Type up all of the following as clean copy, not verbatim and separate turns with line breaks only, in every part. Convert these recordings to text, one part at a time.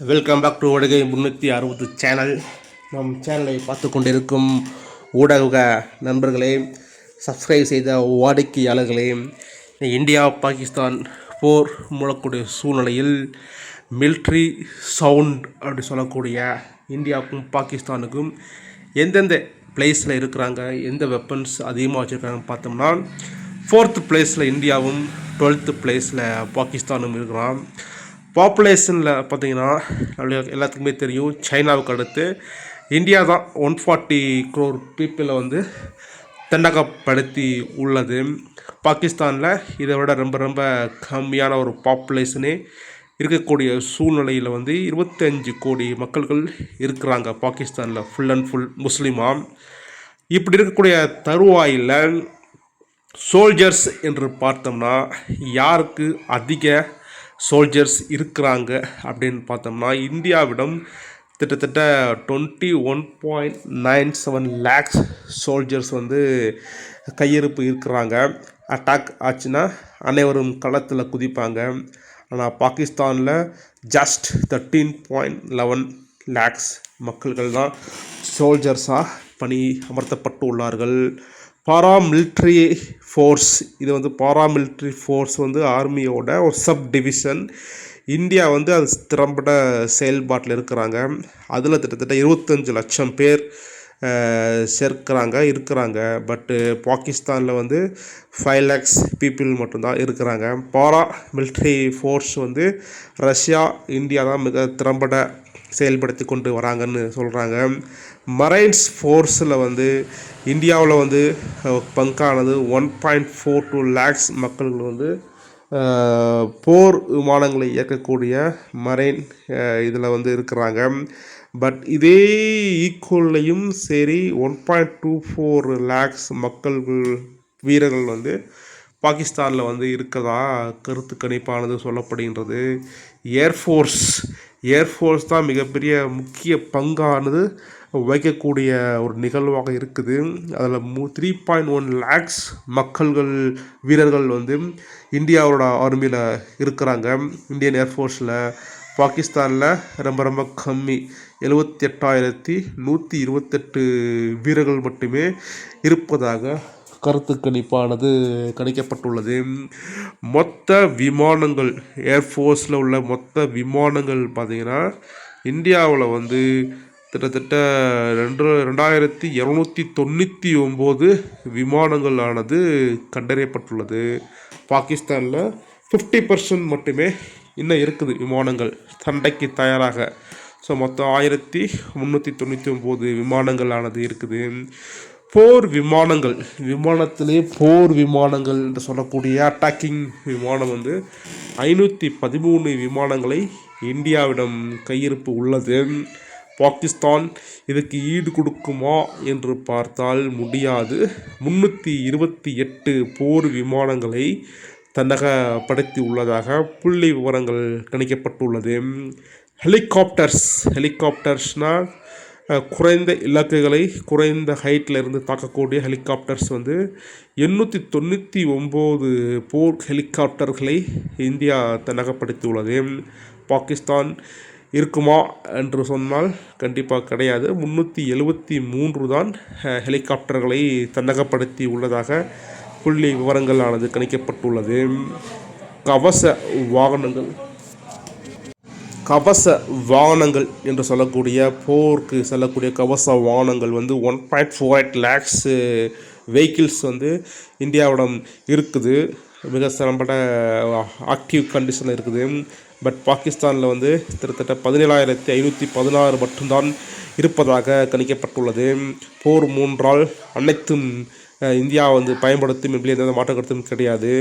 Welcome back to ஒடுகை 360 channel. நம் சேனலை பார்த்து கொண்டிருக்கும் ஊடக நண்பர்களே, சப்ஸ்கிரைப் செய்த வாடிக்கையாளர்களே, இந்தியா பாகிஸ்தான் போர் மூடக்கூடிய சூழ்நிலையில் மிலிட்ரி சவுண்ட் அப்படி சொல்லக்கூடிய இந்தியாவுக்கும் பாகிஸ்தானுக்கும் எந்தெந்த பிளேஸில் இருக்கிறாங்க, எந்த வெப்பன்ஸ் அதிகமாக வச்சுருக்காங்கன்னு பார்த்தோம்னா 4th பிளேஸில் இந்தியாவும் 12th பிளேஸில் பாகிஸ்தானும் இருக்கிறான். பாப்புலேஷனில் பார்த்திங்கன்னா எல்லாத்துக்குமே தெரியும், சைனாவுக்கு அடுத்து இந்தியா தான் 140 crore பீப்புளை வந்து தன்னகப்படுத்தி உள்ளது. பாகிஸ்தானில் இதை விட ரொம்ப ரொம்ப கம்மியான ஒரு பாப்புலேஷனே இருக்கக்கூடிய சூழ்நிலையில் வந்து 25 கோடி மக்கள்கள் இருக்கிறாங்க பாகிஸ்தானில், ஃபுல் அண்ட் ஃபுல் முஸ்லீமாக. இப்படி இருக்கக்கூடிய தருவாயில் சோல்ஜர்ஸ் என்று பார்த்தோம்னா யாருக்கு அதிக சோல்ஜர்ஸ் இருக்கிறாங்க அப்படின்னு பார்த்தோம்னா, இந்தியாவிடம் கிட்டத்தட்ட 21.97 lakhs சோல்ஜர்ஸ் வந்து கையிருப்பு இருக்கிறாங்க. அட்டாக் ஆச்சுன்னா அனைவரும் களத்தில் குதிப்பாங்க. ஆனால் பாகிஸ்தானில் ஜஸ்ட் 13.11 lakhs மக்கள்கள் தான் சோல்ஜர்ஸாக பணி அமர்த்தப்பட்டு உள்ளார்கள். பாராமிலிட்ரி ஃபோர்ஸ், இது வந்து பாராமிலிட்ரி ஃபோர்ஸ் வந்து ஆர்மியோட ஒரு சப் டிவிஷன். இந்தியா வந்து அது திறம்பட செயல்பாட்டில் இருக்கிறாங்க. அதில் கிட்டத்தட்ட 25 லட்சம் பேர் இருக்கிறாங்க. பட்டு பாகிஸ்தானில் வந்து 5 lakhs பீப்புள் மட்டும்தான் இருக்கிறாங்க. பாரா மிலிட்ரி ஃபோர்ஸ் வந்து ரஷ்யா, இந்தியா தான் மிக திறம்பட செயல்படுத்தி கொண்டு வராங்கன்னு சொல்கிறாங்க. மரைன்ஸ் ஃபோர்ஸில் வந்து இந்தியாவில் வந்து பங்கானது 1.42 lakhs மக்கள்கள் வந்து போர் விமானங்களை இயக்கக்கூடிய மரைன் இதில் வந்து இருக்கிறாங்க. பட் இதே ஈக்குவல்லையும் சரி 1.24 lakhs மக்கள்கள் வீரர்கள் வந்து பாகிஸ்தானில் வந்து இருக்கதா கருத்து கணிப்பானது சொல்லப்படுகின்றது. ஏர்ஃபோர்ஸ் தான் மிகப்பெரிய முக்கிய பங்கானது வைக்கக்கூடிய ஒரு நிகழ்வாக இருக்குது. அதில் 3.1 lakhs மக்கள்கள் வீரர்கள் வந்து இந்தியாவோட ஆர்மியில் இருக்கிறாங்க, இந்தியன் ஏர்ஃபோர்ஸில். பாகிஸ்தானில் ரொம்ப ரொம்ப கம்மி, 78,128 வீரர்கள் மட்டுமே இருப்பதாக கருத்து கணிப்பானது கணிக்கப்பட்டுள்ளது. மொத்த விமானங்கள், ஏர்ஃபோர்ஸில் உள்ள மொத்த விமானங்கள் பார்த்திங்கன்னா இந்தியாவில் வந்து கிட்டத்தட்ட 2,299 விமானங்கள் ஆனது கண்டறியப்பட்டுள்ளது. பாகிஸ்தானில் 50% மட்டுமே இன்னும் இருக்குது விமானங்கள் சண்டைக்கு தயாராக. ஸோ மொத்தம் 1,399 விமானங்கள் ஆனது இருக்குது. போர் விமானங்கள், விமானத்திலே போர் விமானங்கள் என்று சொல்லக்கூடிய அட்டாக்கிங் விமானம் வந்து 513 விமானங்களை இந்தியாவிடம் கையிருப்பு உள்ளது. பாகிஸ்தான் இதுக்கு ஈடு கொடுக்குமா என்று பார்த்தால் முடியாது. 328 போர் விமானங்களை தன்னகப்படுத்தி உள்ளதாக புள்ளி விவரங்கள் கணிக்கப்பட்டுள்ளது. ஹெலிகாப்டர்ஸ்னால் குறைந்த இலக்குகளை குறைந்த ஹைட்டில் இருந்து தாக்கக்கூடிய ஹெலிகாப்டர்ஸ் வந்து 899 போர் ஹெலிகாப்டர்களை இந்தியா தன்னகப்படுத்தி உள்ளது. பாகிஸ்தான் இருக்குமா என்று சொன்னால் கண்டிப்பாக கிடையாது. 373 தான் ஹெலிகாப்டர்களை தன்னகப்படுத்தி உள்ளதாக புள்ளி விவரங்களானது கணிக்கப்பட்டுள்ளது. கவச வாகனங்கள் என்று சொல்லக்கூடிய போருக்கு செல்லக்கூடிய கவச வாகனங்கள் வந்து 1.48 lakhs வெஹிக்கிள்ஸ் வந்து இந்தியாவிடம் இருக்குது, மிக சிறம்பட ஆக்டிவ் கண்டிஷனில் இருக்குது. பட் பாகிஸ்தானில் வந்து கிட்டத்தட்ட 17,516 மட்டும்தான் இருப்பதாக கணிக்கப்பட்டுள்ளது. போர் மூன்றால் அனைத்தும் இந்தியா வந்து பயன்படுத்தும் எப்படி எந்த மாற்ற கருத்தும் கிடையாது.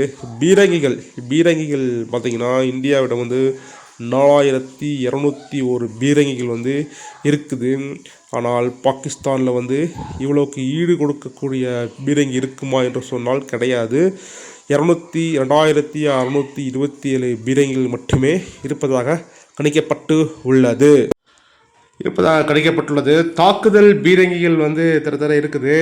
பீரங்கிகள் பார்த்திங்கன்னா இந்தியாவிடம் வந்து 4,201 பீரங்கிகள் வந்து இருக்குது. ஆனால் பாகிஸ்தானில் வந்து இவ்வளோக்கு ஈடு கொடுக்கக்கூடிய பீரங்கி இருக்குமா என்று சொன்னால் கிடையாது. 2,627 பீரங்கிகள் மட்டுமே இருப்பதாக கணிக்கப்பட்டுள்ளது. தாக்குதல் பீரங்கிகள் வந்து தர இருக்குது.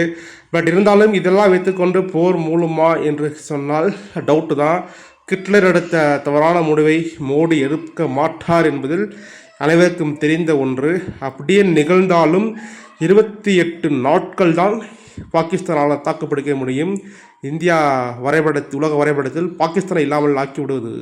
பட் இருந்தாலும் இதெல்லாம் வைத்துக்கொண்டு போர் மூலமா என்று சொன்னால் டவுட்டு தான். ஹிட்லர் எடுத்த தவறான முடிவை மோடி எடுக்க மாட்டார் என்பதில் அனைவருக்கும் தெரிந்த ஒன்று. அப்படியே நிகழ்ந்தாலும் 28 நாட்கள் தான் பாகிஸ்தானால் தாக்குப்பிடிக்க முடியும். இந்தியா உலக வரைபடத்தில் பாகிஸ்தானை இல்லாமல் ஆக்கி விடுவது